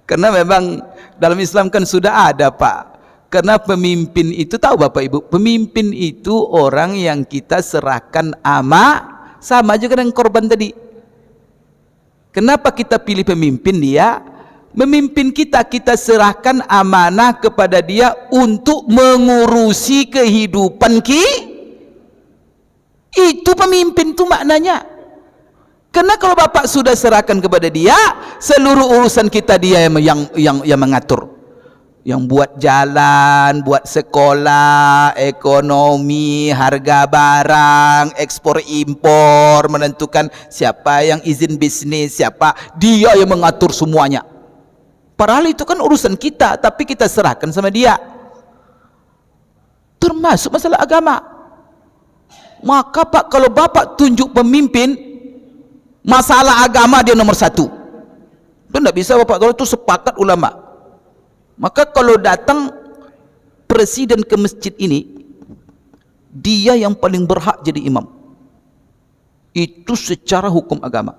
Karena memang dalam Islam kan sudah ada, Pak. Karena pemimpin itu, tahu Bapak Ibu, pemimpin itu orang yang kita serahkan sama juga dengan korban tadi. Kenapa kita pilih pemimpin? Dia memimpin kita, kita serahkan amanah kepada dia untuk mengurusi kehidupan itu pemimpin itu maknanya. Karena kalau Bapak sudah serahkan kepada dia, seluruh urusan kita dia yang mengatur, yang buat jalan, buat sekolah, ekonomi, harga barang, ekspor impor, menentukan siapa yang izin bisnis, siapa, dia yang mengatur semuanya. Padahal itu kan urusan kita, tapi kita serahkan sama dia. Termasuk masalah agama. Maka Pak, kalau Bapak tunjuk pemimpin, masalah agama dia nomor satu. Itu tidak bisa Bapak, kalau itu sepakat ulama. Maka kalau datang presiden ke masjid ini, dia yang paling berhak jadi imam. Itu secara hukum agama.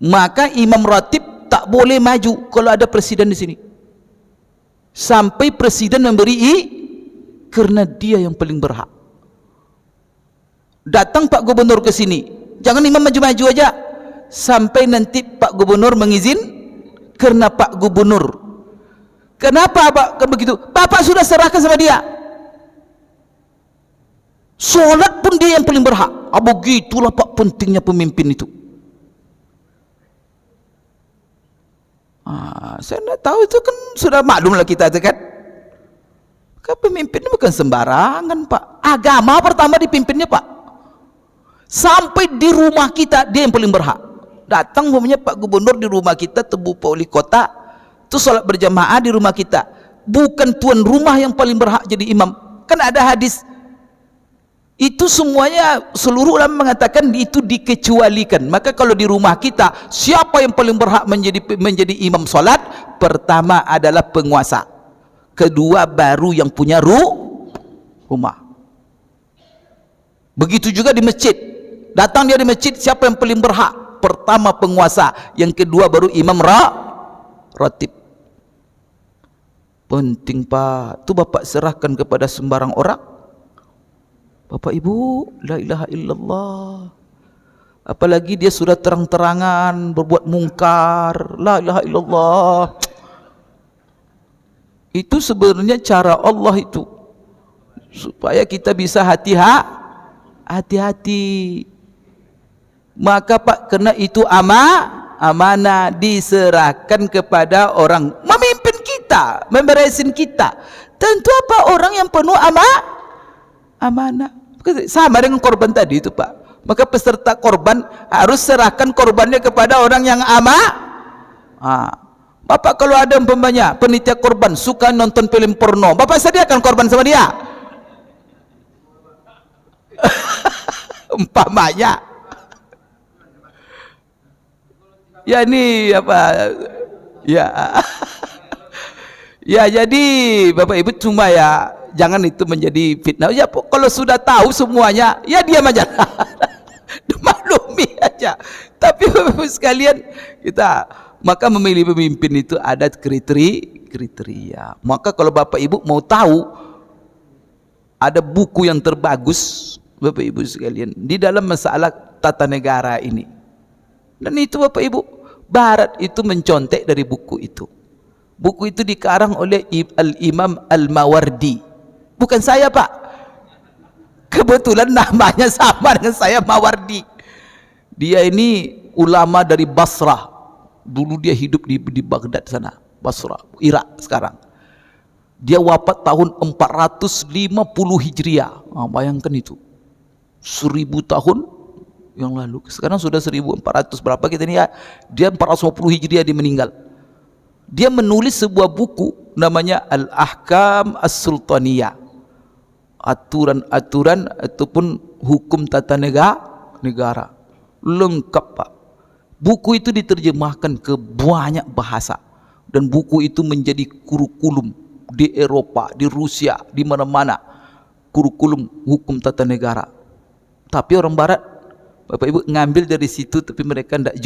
Maka imam ratib tak boleh maju kalau ada presiden di sini. Sampai presiden memberi karena dia yang paling berhak. Datang Pak Gubernur ke sini, jangan imam maju-maju aja sampai nanti Pak Gubernur mengizin, karena Pak Gubernur. Kenapa Pak begitu? Bapak sudah serahkan sama dia. Sholat pun dia yang paling berhak. Begitulah Pak pentingnya pemimpin itu. Saya tidak tahu, itu kan sudah maklum lah kita itu kan. Pemimpin bukan sembarangan Pak. Agama pertama dipimpinnya Pak. Sampai di rumah kita dia yang paling berhak. Datang umpamanya Pak Gubernur di rumah kita, tebu Pak Wali Kota, terus sholat berjamaah di rumah kita, bukan tuan rumah yang paling berhak jadi imam. Kan ada hadis itu, semuanya seluruh ulama mengatakan itu dikecualikan. Maka kalau di rumah kita, siapa yang paling berhak menjadi imam sholat? Pertama adalah penguasa, kedua baru yang punya rumah. Begitu juga di masjid. Datang dia di masjid, siapa yang paling berhak? Pertama penguasa, yang kedua baru imam ratib. Penting Pak. Itu Bapak serahkan kepada sembarang orang. Bapak Ibu, la ilaha illallah. Apalagi dia sudah terang-terangan berbuat mungkar, la ilaha illallah. Itu sebenarnya cara Allah itu, supaya kita bisa hati-hati. Maka Pak, karena itu amanah diserahkan kepada orang memimpin kita, memberesin kita. Tentu apa, orang yang penuh amanah. Sama dengan korban tadi itu Pak. Maka peserta korban harus serahkan korbannya kepada orang yang Bapak kalau ada umpamanya penitia korban suka nonton film porno, Bapak sediakan korban sama dia. Umpamanya. Ya ini apa? Ya. Ya jadi Bapak Ibu cuma ya jangan itu menjadi fitnah. Ya kalau sudah tahu semuanya, ya diam aja. Maklumi aja. Tapi Bapak Ibu sekalian, kita maka memilih pemimpin itu ada kriteria. Maka kalau Bapak Ibu mau tahu, ada buku yang terbagus Bapak Ibu sekalian di dalam masalah tata negara ini. Dan itu Bapak Ibu, Barat itu mencontek dari buku itu. Buku itu dikarang oleh Al-Imam Al-Mawardi. Bukan saya Pak. Kebetulan namanya sama dengan saya, Mawardi. Dia ini ulama dari Basrah. Dulu dia hidup di Baghdad sana, Basrah, Irak sekarang. Dia wafat tahun 450 Hijriah. Bayangkan itu. 1000 tahun yang lalu. Sekarang sudah 1400 berapa kita ini ya. Dia 450 Hijriah dia meninggal. Dia menulis sebuah buku namanya Al-Ahkam As-Sultaniyah. Aturan-aturan ataupun hukum tata negara. Lengkap Pak. Buku itu diterjemahkan ke banyak bahasa. Dan buku itu menjadi kurikulum di Eropa, di Rusia, di mana-mana. Kurikulum hukum tata negara. Tapi orang Barat, Bapak Ibu, ngambil dari situ, tapi mereka tidak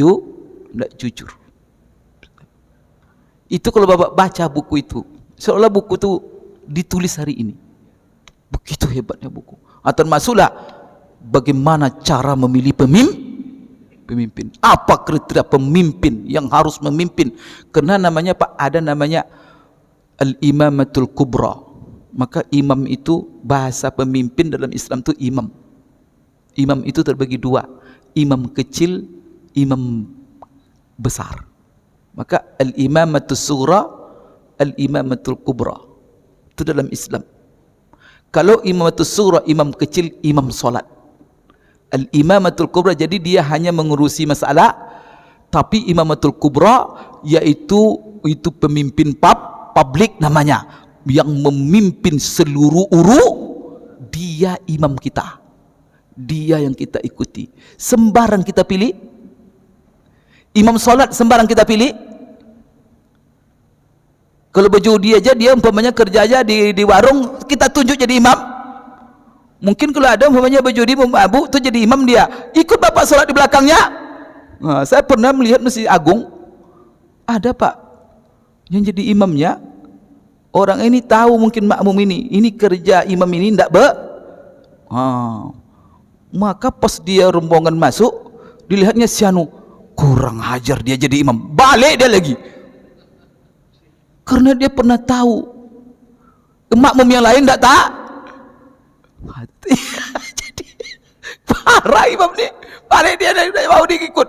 jujur. Itu kalau Bapak baca buku itu, seolah buku itu ditulis hari ini. Begitu hebatnya buku. Termasuklah bagaimana cara memilih pemimpin. Apa kriteria pemimpin yang harus memimpin? Karena namanya Pak, ada namanya al-imamatul kubra. Maka imam itu, bahasa pemimpin dalam Islam itu imam. Imam itu terbagi dua, imam kecil, imam besar. Maka al-imamatul sughra, al-imamatul kubra. Itu dalam Islam. Kalau imamatul sughra, imam kecil, imam solat. Al-imamatul kubra, jadi dia hanya mengurusi masalah. Tapi imamatul kubra, yaitu pemimpin publik namanya, yang memimpin seluruh dia imam kita. Dia yang kita ikuti. Sembarang kita pilih. Imam solat sembarang kita pilih. Kalau berjudi aja, dia umpamanya kerja aja di warung, kita tunjuk jadi imam. Mungkin kalau ada umpamanya berjudi, mabuk, itu jadi imam dia. Ikut Bapak solat di belakangnya. Nah, saya pernah melihat Masjid Agung, ada Pak yang jadi imamnya. Orang ini tahu mungkin makmum ini kerja imam ini tidak maka pas dia rombongan masuk, dilihatnya sianu, kurang hajar dia jadi imam, balik dia lagi. Karena dia pernah tahu makmum yang lain tidak tak mati. Jadi parah imam ni, balik dia mau diikut.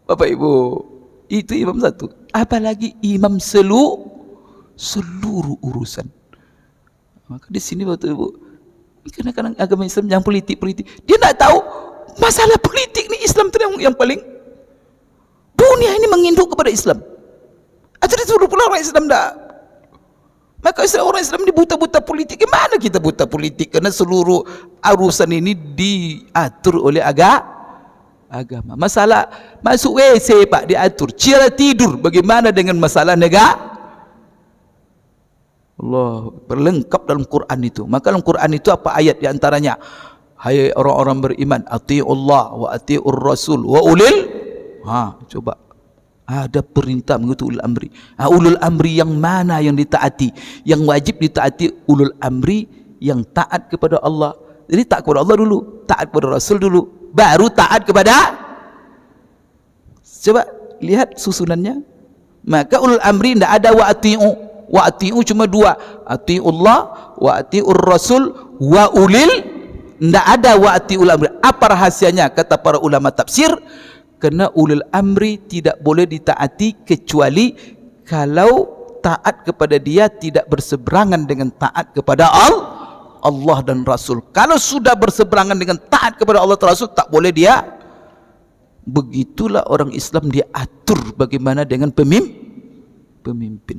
Bapak Ibu, itu imam satu, apalagi imam seluruh urusan. Maka di sini Bapak Ibu, kadang-kadang agama Islam yang politik, dia tidak tahu masalah politik ni. Islam itu yang paling, dunia ini menginduk kepada Islam. Atau disuruh pula orang Islam tak. Maka orang Islam ini buta-buta politik. Gimana kita buta politik? Karena seluruh urusan ini diatur oleh agama. Masalah masuk WC Pak diatur, cara tidur bagaimana dengan masalah negara? Allah berlengkap dalam Quran itu. Maka dalam Quran itu apa ayat di antaranya? Hai orang-orang beriman, atiiullah wa atiiur rasul wa ulil. Coba ada perintah mengikuti ulul amri. Ulul amri yang mana yang ditaati? Yang wajib ditaati ulul amri yang taat kepada Allah. Jadi taat kepada Allah dulu, taat kepada Rasul dulu, baru taat kepada. Coba lihat susunannya. Maka ulul amri tidak ada wa ati'u cuma dua, ati'ullah wa ati'ur rasul wa ulil, tidak ada wa ati'ul amri. Apa rahasianya? Kata para ulama tafsir, karena ulul amri tidak boleh ditaati kecuali kalau taat kepada dia tidak berseberangan dengan taat kepada Allah dan Rasul. Kalau sudah berseberangan dengan taat kepada Allah dan Rasul, tak boleh dia. Begitulah orang Islam diatur bagaimana dengan pemimpin.